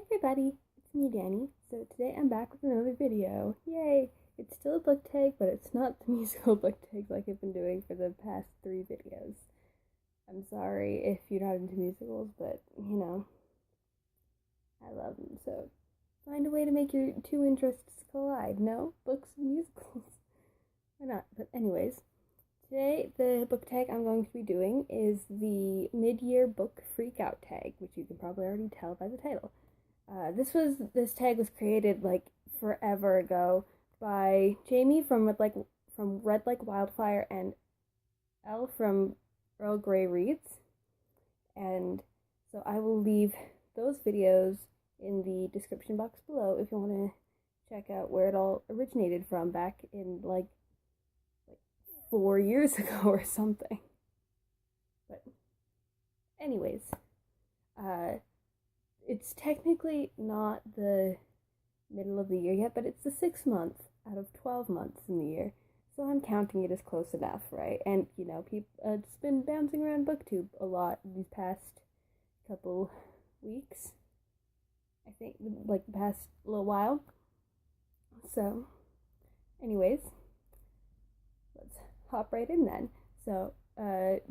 Hey everybody, it's me Dani. So today I'm back with another video. Yay! It's still a book tag, but it's not the musical book tag like I've been doing for the past 3 videos. I'm sorry if you're not into musicals, but I love them. So find a way to make your two interests collide. No? Books and musicals. Why not? But anyways, today the book tag I'm going to be doing is the mid-year book freakout tag, which you can probably already tell by the title. This tag was created like forever ago by Jamie from Red Like Wildfire and Elle from Earl Grey Reads, and so I will leave those videos in the description box below if you want to check out where it all originated from back in like 4 years ago or something. But anyways, it's technically not the middle of the year yet, but it's the 6th month out of 12 months in the year. So I'm counting it as close enough, right? And, it's been bouncing around BookTube a lot these past couple weeks. I think, like, the past little while. So, anyways, let's hop right in then. So,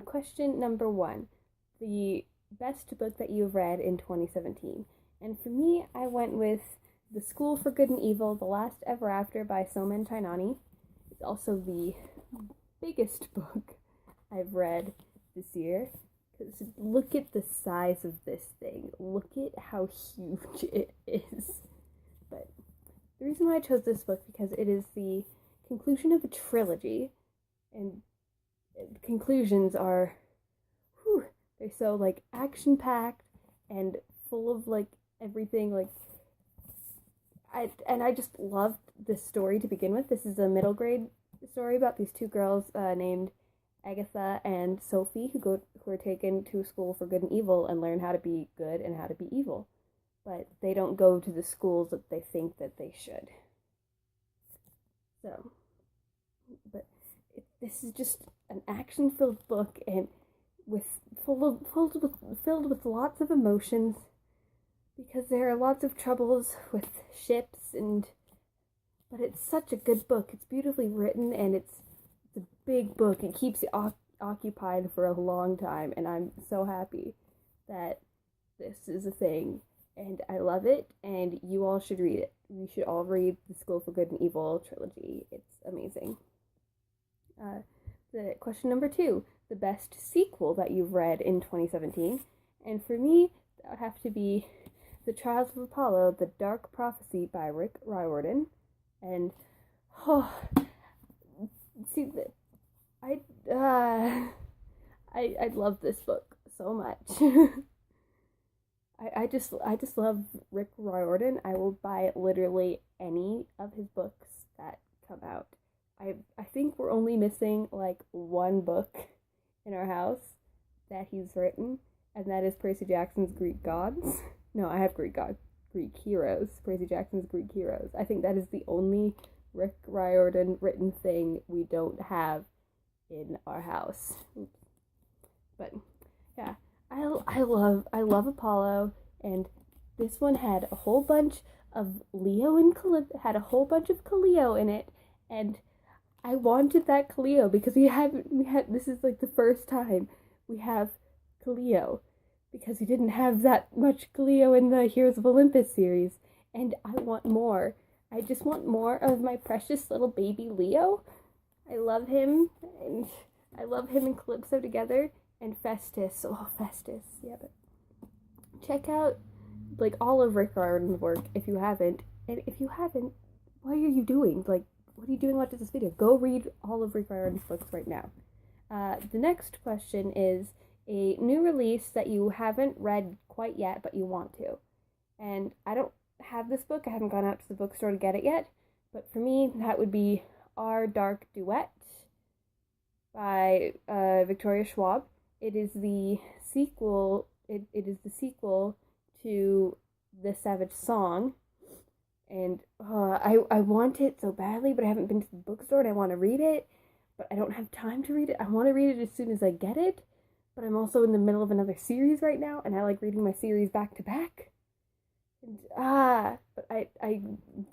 question number 1. The best book that you've read in 2017. And for me, I went with The School for Good and Evil, The Last Ever After by Soman Chainani. It's also the biggest book I've read this year. Because look at the size of this thing. Look at how huge it is. But the reason why I chose this book because it is the conclusion of a trilogy. And conclusions are they're so like action packed and full of like everything. Like I just loved this story to begin with. This is a middle grade story about these two girls named Agatha and Sophie who are taken to a school for good and evil and learn how to be good and how to be evil. But they don't go to the schools that they think that they should. So, but this is just an action-filled book and filled with lots of emotions because there are lots of troubles with ships but it's such a good book. It's beautifully written and it's a big book. It keeps you occupied for a long time, and I'm so happy that this is a thing and I love it, and you all should read it. You should all read the School for Good and Evil trilogy. It's amazing. The question number 2, the best sequel that you've read in 2017. And for me, that would have to be The Trials of Apollo, The Dark Prophecy by Rick Riordan. And, I love this book so much. I just love Rick Riordan. I will buy literally any of his books that come out. I think we're only missing like one book in our house that he's written, and that is Percy Jackson's Greek Gods. No, I have Greek Heroes. Percy Jackson's Greek Heroes. I think that is the only Rick Riordan written thing we don't have in our house. Oops. But yeah, I love Apollo, and this one had a whole bunch of Leo and had a whole bunch of Cleo in it, and I wanted that Cleo because this is like the first time we have Cleo, because we didn't have that much Cleo in the Heroes of Olympus series, and I want more. I just want more of my precious little baby Leo. I love him, and I love him and Calypso together, and Festus. Oh, Festus, yeah, but check out like all of Rick Riordan's work if you haven't, and if you haven't, what are you doing? Like, what are you doing watching this video? Go read all of Rick Riordan's books right now. The next question is a new release that you haven't read quite yet, but you want to. And I don't have this book. I haven't gone out to the bookstore to get it yet. But for me, that would be Our Dark Duet by Victoria Schwab. It is the sequel. It is the sequel to The Savage Song. And I want it so badly, but I haven't been to the bookstore and I want to read it, but I don't have time to read it. I want to read it as soon as I get it, but I'm also in the middle of another series right now, and I like reading my series back to back. And, but I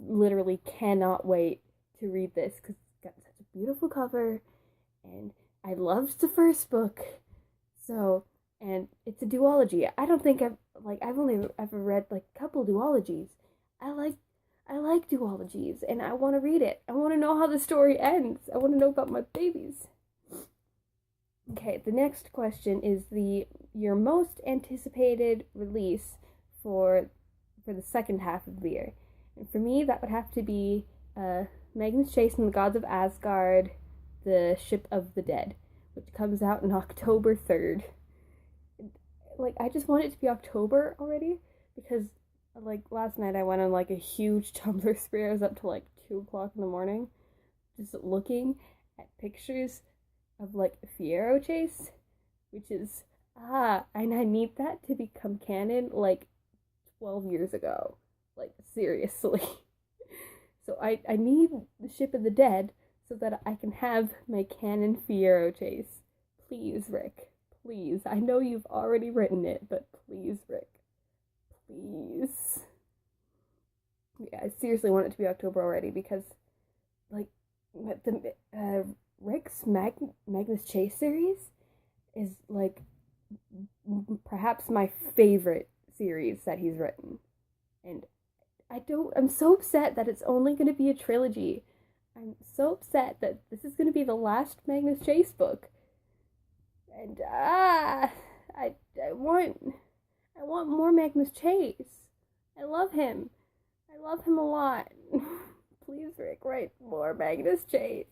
literally cannot wait to read this because it's got such a beautiful cover, and I loved the first book. So, and it's a duology. I don't think I've only ever read like a couple duologies. I like I like duologies, and I want to read it. I want to know how the story ends. I want to know about my babies. Okay, the next question is the your most anticipated release for the second half of the year. And for me, that would have to be Magnus Chase and the Gods of Asgard, the Ship of the Dead, which comes out on October 3rd. Like, I just want it to be October already because, like, last night I went on, like, a huge Tumblr spree. I was up till, like, 2 o'clock in the morning just looking at pictures of, like, Fiero Chase, which is, and I need that to become canon, like, 12 years ago. Like, seriously. So I need the Ship of the Dead so that I can have my canon Fiero Chase. Please, Rick. Please. I know you've already written it, but please, Rick. Please. Yeah, I seriously want it to be October already because, like, the Rick's Magnus Chase series is, like, perhaps my favorite series that he's written. And I'm so upset that it's only going to be a trilogy. I'm so upset that this is going to be the last Magnus Chase book. And, I want more Magnus Chase. I love him. I love him a lot. Please, Rick, write more Magnus Chase.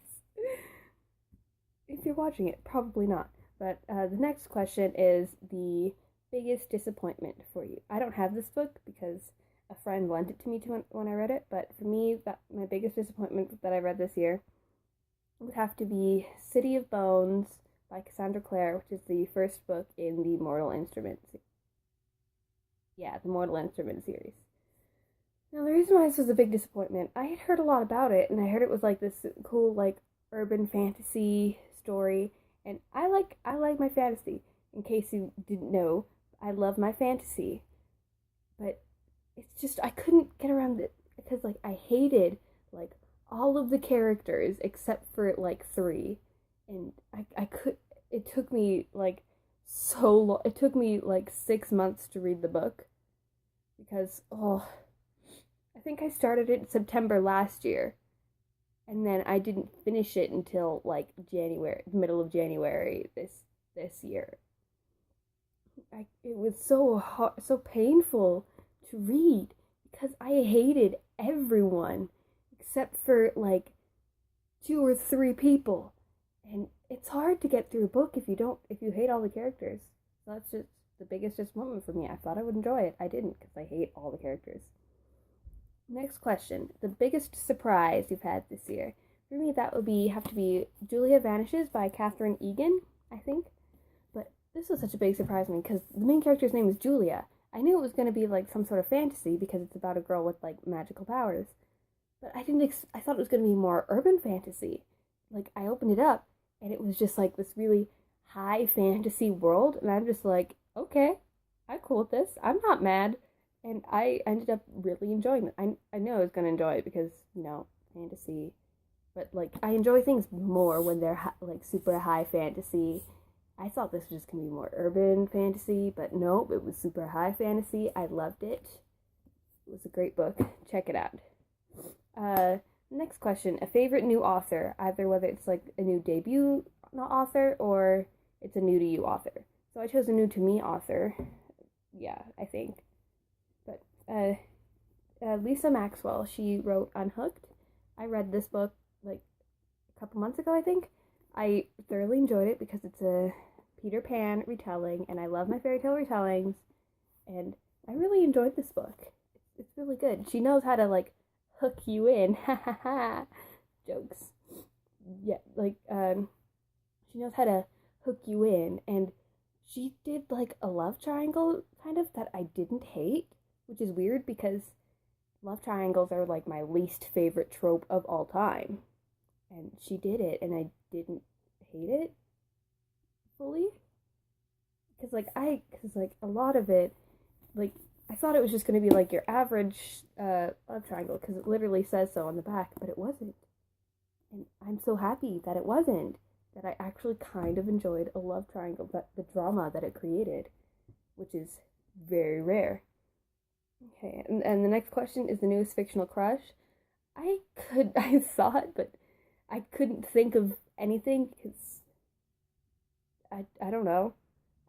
If you're watching it, probably not. But the next question is the biggest disappointment for you. I don't have this book because a friend lent it to me when I read it, but for me, my biggest disappointment that I read this year would have to be City of Bones by Cassandra Clare, which is the first book in the Mortal Instruments. Yeah, the Mortal Instruments series. Now, the reason why this was a big disappointment, I had heard a lot about it, and I heard it was like this cool, like, urban fantasy story, and I like my fantasy. In case you didn't know, I love my fantasy, but it's just I couldn't get around it because, like, I hated, like, all of the characters except for, like, 3, and I could. It took me, like, so long. It took me, like, 6 months to read the book because I think I started it in September last year, and then I didn't finish it until, like, January, middle of January this year. It was so hard, so painful to read because I hated everyone except for, like, 2 or 3 people, and it's hard to get through a book if you hate all the characters. So that's just the biggest disappointment for me. I thought I would enjoy it. I didn't because I hate all the characters. Next question. The biggest surprise you've had this year. For me, that would have to be Julia Vanishes by Catherine Egan, I think. But this was such a big surprise to me because the main character's name is Julia. I knew it was going to be, like, some sort of fantasy because it's about a girl with, like, magical powers. But I thought it was going to be more urban fantasy. Like, I opened it up, and it was just, like, this really high fantasy world, and I'm just like, okay, I'm cool with this. I'm not mad. And I ended up really enjoying it. I know I was going to enjoy it because, fantasy. But, like, I enjoy things more when they're, like, super high fantasy. I thought this was just going to be more urban fantasy, but nope, it was super high fantasy. I loved it. It was a great book. Check it out. Next question. A favorite new author, either whether it's, like, a new debut author or it's a new to you author. So I chose a new to me author. Yeah, I think. But Lisa Maxwell, she wrote Unhooked. I read this book, like, a couple months ago, I think. I thoroughly enjoyed it because it's a Peter Pan retelling, and I love my fairy tale retellings, and I really enjoyed this book. It's really good. She knows how to, like, hook you in. Ha ha ha. Jokes. Yeah, like, she knows how to hook you in, and she did, like, a love triangle, kind of, that I didn't hate, which is weird because love triangles are, like, my least favorite trope of all time. And she did it, and I didn't hate it fully. Because a lot of it, like, I thought it was just going to be like your average love triangle because it literally says so on the back, but it wasn't. And I'm so happy that it wasn't. That I actually kind of enjoyed a love triangle, but the drama that it created, which is very rare. Okay, and the next question is the newest fictional crush. I saw it, but I couldn't think of anything because I don't know.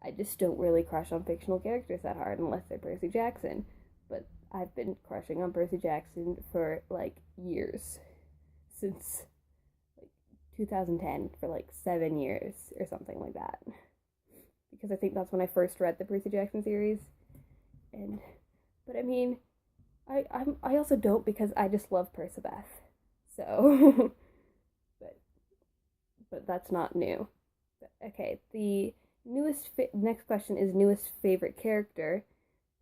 I just don't really crush on fictional characters that hard unless they're Percy Jackson. But I've been crushing on Percy Jackson for like years. Since like 2010, for like 7 years or something like that. Because I think that's when I first read the Percy Jackson series. And but I mean, I also don't because I just love Percabeth. So but that's not new. But, okay, the next question is newest favorite character,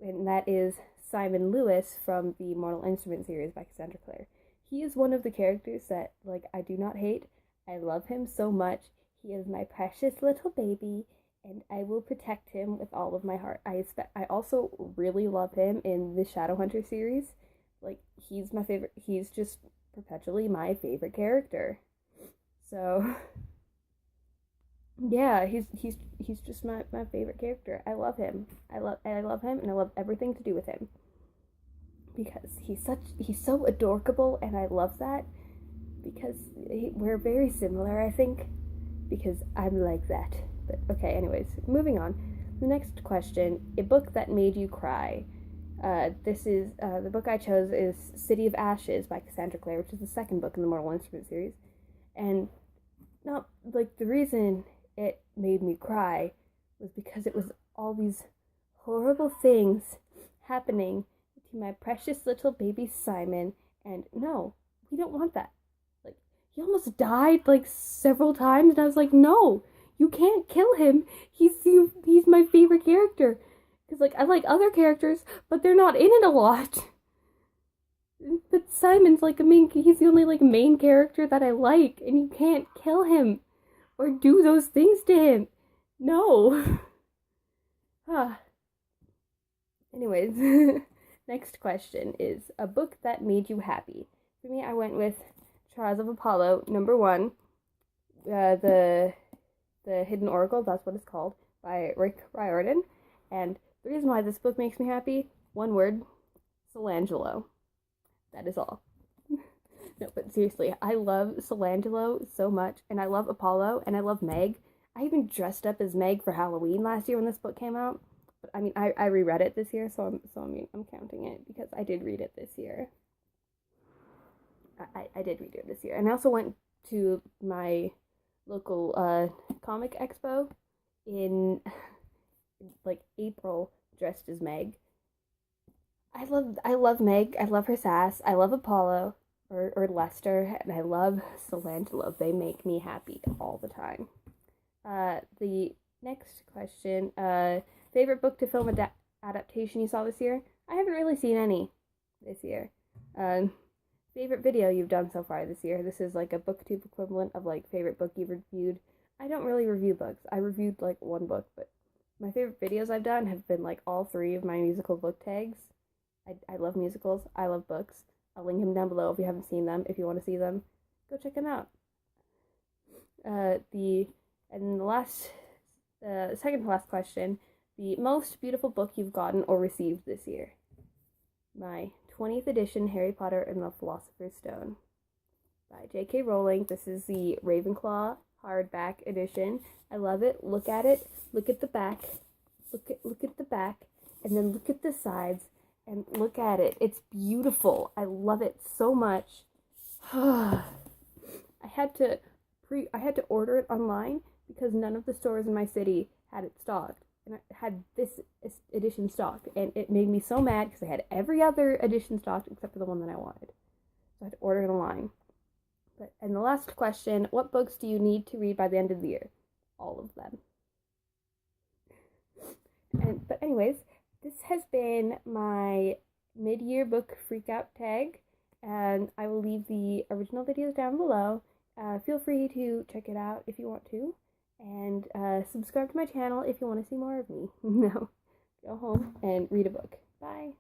and that is Simon Lewis from the Mortal Instruments series by Cassandra Clare. He is one of the characters that like I do not hate. I love him so much. He is my precious little baby, and I will protect him with all of my heart. I also really love him in the Shadowhunter series. Like he's my favorite. He's just perpetually my favorite character. So yeah, he's just my favorite character. I love him. I love him, and I love everything to do with him because he's so adorable, and I love that because we're very similar. I think because I'm like that. But okay, anyways, moving on. The next question: a book that made you cry. This is the book I chose is City of Ashes by Cassandra Clare, which is the second book in the Mortal Instruments series, and not like the reason it made me cry was because it was all these horrible things happening to my precious little baby Simon, and no, we don't want that. Like he almost died like several times, and I was like, no, you can't kill him. He's my favorite character. Because like I like other characters, but they're not in it a lot. But Simon's like he's the only like main character that I like, and you can't kill him or do those things to him. No. Anyways, next question is a book that made you happy. For me, I went with Trials of Apollo, #1, the Hidden Oracle, that's what it's called, by Rick Riordan. And the reason why this book makes me happy, one word, Solangelo. That is all. No, but seriously, I love Solangelo so much, and I love Apollo, and I love Meg. I even dressed up as Meg for Halloween last year when this book came out. But I mean, I reread it this year, so I'm counting it because I did read it this year. I did read it this year, and I also went to my local comic expo in like April dressed as Meg. I love Meg. I love her sass. I love Apollo or Lester, and I love Solangelo. They make me happy all the time. The next question, favorite book to film adaptation you saw this year? I haven't really seen any this year. Favorite video you've done so far this year? This is like a booktube equivalent of like favorite book you've reviewed. I don't really review books. I reviewed like one book, but my favorite videos I've done have been like all 3 of my musical book tags. I love musicals. I love books. I'll link them down below if you haven't seen them. If you want to see them, go check them out. The second to last question, the most beautiful book you've gotten or received this year. My 20th edition Harry Potter and the Philosopher's Stone by J.K. Rowling. This is the Ravenclaw hardback edition. I love it. Look at it. Look at the back. Look at the back, and then look at the sides, and look at it. It's beautiful. I love it so much. I had to order it online because none of the stores in my city had it stocked, and I had this edition stocked, and it made me so mad because I had every other edition stocked except for the one that I wanted. So I had to order it online. And the last question, what books do you need to read by the end of the year? All of them. But anyways, this has been my mid-year book freakout tag, and I will leave the original videos down below. Feel free to check it out if you want to, and subscribe to my channel if you want to see more of me. No, go home and read a book. Bye.